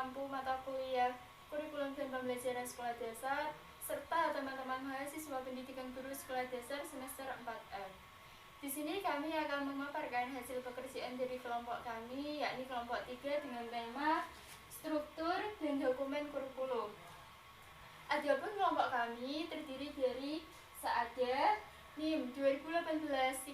menempuh mata kuliah kurikulum dan pembelajaran sekolah dasar serta teman-teman mahasiswa pendidikan guru sekolah dasar semester 4F. Di sini kami akan memaparkan hasil pekerjaan dari kelompok kami, yakni kelompok 3 dengan tema struktur dan dokumen kurikulum. Adapun kelompok kami terdiri dari Saada, NIM 2018-33190,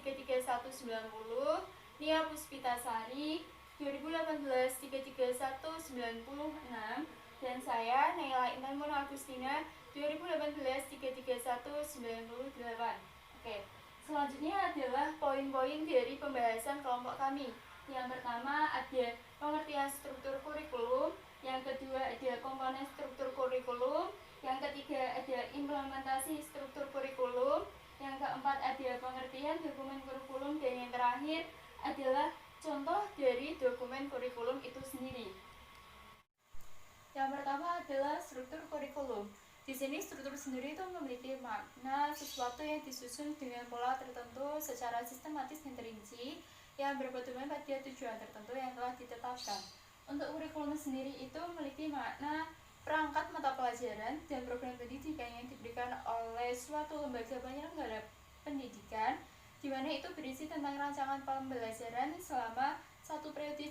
Nia Puspitasari 2018-33196, dan saya Naila Intan Mona Agustina 2018-33198. Oke, selanjutnya adalah poin-poin dari pembahasan kelompok kami. Yang pertama ada pengertian struktur kurikulum, yang kedua ada komponen struktur kurikulum, yang ketiga ada implementasi struktur kurikulum, yang keempat ada pengertian dokumen kurikulum, dan yang terakhir adalah contoh dari dokumen kurikulum itu sendiri. Yang pertama adalah struktur kurikulum. Di sini struktur sendiri itu memiliki makna sesuatu yang disusun dengan pola tertentu secara sistematis dan terinci yang berpedoman pada tujuan tertentu yang telah ditetapkan. Untuk kurikulum sendiri itu memiliki makna perangkat mata pelajaran dan program pendidikan yang diberikan oleh suatu lembaga penyelenggara pendidikan, di mana itu berisi tentang rancangan pembelajaran selama satu periode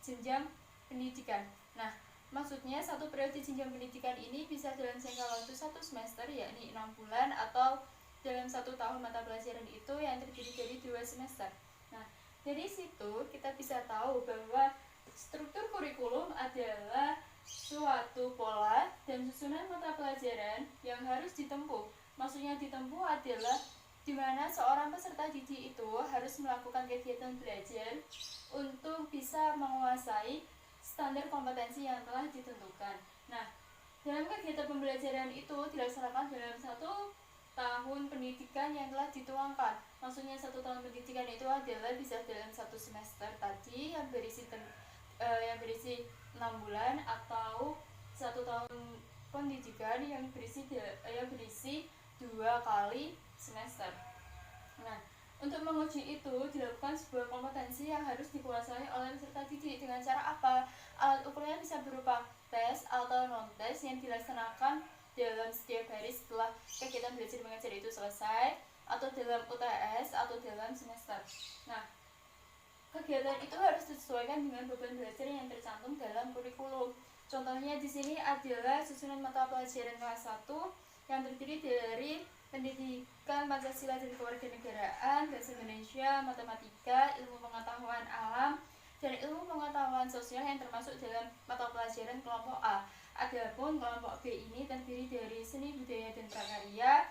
jenjang pendidikan. Nah, maksudnya satu periode jenjang pendidikan ini bisa dalam jangka waktu 1 semester, yakni 6 bulan, atau dalam 1 tahun mata pelajaran itu yang terdiri dari 2 semester. Nah, dari situ kita bisa tahu bahwa struktur kurikulum adalah suatu pola dan susunan mata pelajaran yang harus ditempuh. Maksudnya ditempuh adalah di mana seorang peserta didik itu harus melakukan kegiatan belajar untuk bisa menguasai standar kompetensi yang telah ditentukan. Nah, dalam kegiatan pembelajaran itu dilaksanakan dalam 1 tahun pendidikan yang telah dituangkan. Maksudnya 1 tahun pendidikan itu adalah bisa dalam 1 semester tadi yang berisi 6 bulan, atau 1 tahun pendidikan yang berisi 2 kali semester. Nah, untuk menguji itu dilakukan sebuah kompetensi yang harus dikuasai oleh peserta didik. Dengan cara apa? Alat ukurnya bisa berupa tes atau non-tes yang dilaksanakan dalam setiap hari setelah kegiatan belajar mengajar itu selesai, atau dalam UTS atau dalam semester. Nah, kegiatan itu harus disesuaikan dengan beban belajar yang tercantum dalam kurikulum. Contohnya di sini adalah susunan mata pelajaran kelas 1 yang terdiri dari pendidikan Pancasila dan kewarganegaraan, bahasa Indonesia, matematika, ilmu pengetahuan alam, dan ilmu pengetahuan sosial yang termasuk dalam mata pelajaran kelompok A. Adapun kelompok B ini terdiri dari seni budaya dan prakarya,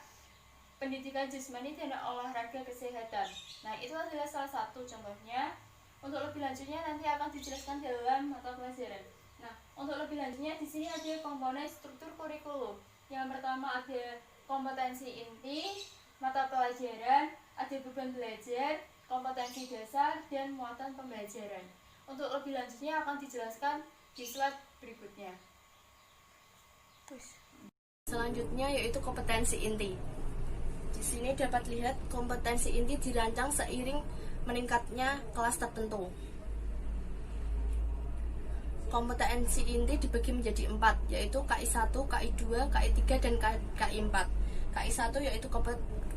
pendidikan jasmani dan olahraga kesehatan. Nah, itu adalah salah satu contohnya. Untuk lebih lanjutnya nanti akan dijelaskan dalam mata pelajaran. Nah, untuk lebih lanjutnya di sini ada komponen struktur kurikulum. Yang pertama ada kompetensi inti, mata pelajaran, ada beban belajar, kompetensi dasar, dan muatan pembelajaran. Untuk lebih lanjutnya akan dijelaskan di slide berikutnya. Selanjutnya yaitu kompetensi inti. Di sini dapat lihat kompetensi inti dirancang seiring meningkatnya kelas tertentu. Kompetensi inti dibagi menjadi 4, yaitu KI1, KI2, KI3, dan KI4. KI1 yaitu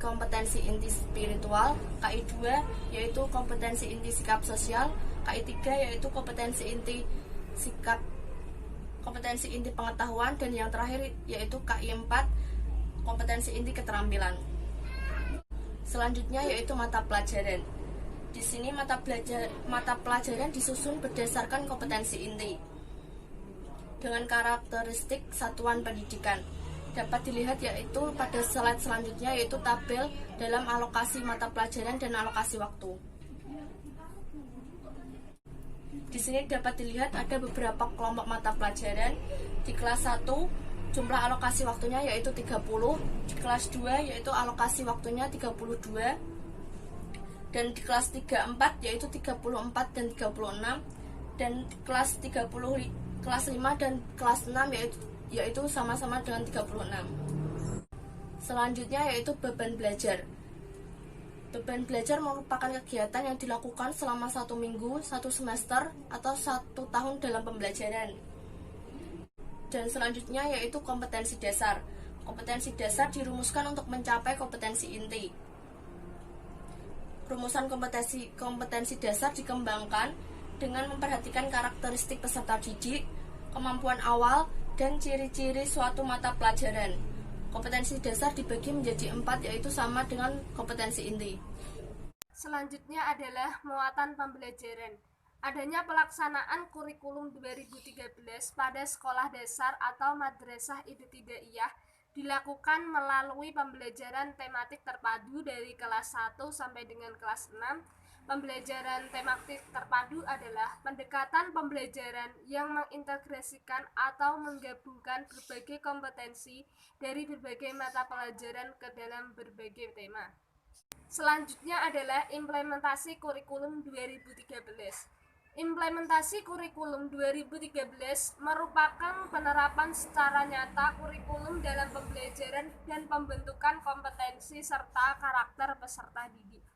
kompetensi inti spiritual, KI2 yaitu kompetensi inti sikap sosial, KI3 yaitu kompetensi inti sikap kompetensi inti pengetahuan, dan yang terakhir yaitu KI4 kompetensi inti keterampilan. Selanjutnya yaitu mata pelajaran. Di sini mata pelajaran disusun berdasarkan kompetensi inti dengan karakteristik satuan pendidikan. Dapat dilihat yaitu pada slide selanjutnya, yaitu tabel dalam alokasi mata pelajaran dan alokasi waktu. Di sini dapat dilihat ada beberapa kelompok mata pelajaran. Di kelas 1 jumlah alokasi waktunya yaitu 30, di kelas 2 yaitu alokasi waktunya 32, dan di kelas 3-4 yaitu 34 dan 36, dan di kelas 5 dan kelas 6 yaitu sama-sama dengan 36. Selanjutnya yaitu beban belajar. Beban belajar merupakan kegiatan yang dilakukan selama 1 minggu, 1 semester, atau 1 tahun dalam pembelajaran. Dan selanjutnya yaitu kompetensi dasar. Kompetensi dasar dirumuskan untuk mencapai kompetensi inti. Rumusan kompetensi dasar dikembangkan dengan memperhatikan karakteristik peserta didik, kemampuan awal, dan ciri-ciri suatu mata pelajaran. Kompetensi dasar dibagi menjadi 4, yaitu sama dengan kompetensi inti. Selanjutnya adalah muatan pembelajaran. Adanya pelaksanaan kurikulum 2013 pada sekolah dasar atau madrasah ibtidaiyah dilakukan melalui pembelajaran tematik terpadu dari kelas 1 sampai dengan kelas 6. Pembelajaran tematik terpadu adalah pendekatan pembelajaran yang mengintegrasikan atau menggabungkan berbagai kompetensi dari berbagai mata pelajaran ke dalam berbagai tema. Selanjutnya adalah implementasi kurikulum 2013. Implementasi kurikulum 2013 merupakan penerapan secara nyata kurikulum dalam pembelajaran dan pembentukan kompetensi serta karakter peserta didik.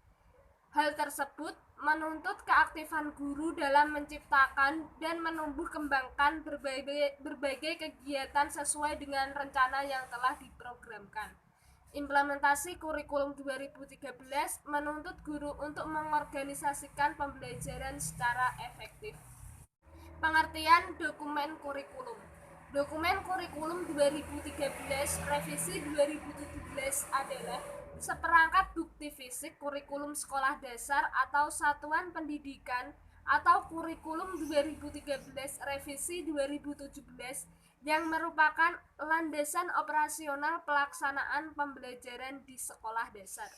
Hal tersebut menuntut keaktifan guru dalam menciptakan dan menumbuh kembangkan berbagai kegiatan sesuai dengan rencana yang telah diprogramkan. Implementasi kurikulum 2013 menuntut guru untuk mengorganisasikan pembelajaran secara efektif. Pengertian dokumen kurikulum. Dokumen kurikulum 2013 revisi 2017 adalah seperangkat bukti fisik kurikulum sekolah dasar atau satuan pendidikan atau kurikulum 2013 revisi 2017 yang merupakan landasan operasional pelaksanaan pembelajaran di sekolah dasar.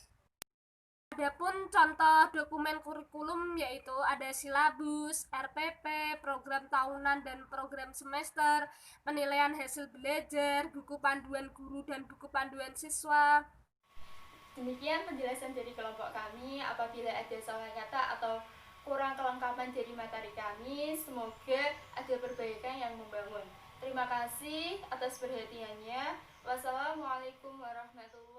Adapun contoh dokumen kurikulum yaitu ada silabus, RPP, program tahunan dan program semester, penilaian hasil belajar, buku panduan guru dan buku panduan siswa. Demikian penjelasan dari kelompok kami. Apabila ada salah kata atau kurang kelengkapan dari materi kami, semoga ada perbaikan yang membangun. Terima kasih atas perhatiannya. Wassalamualaikum warahmatullahi wabarakatuh.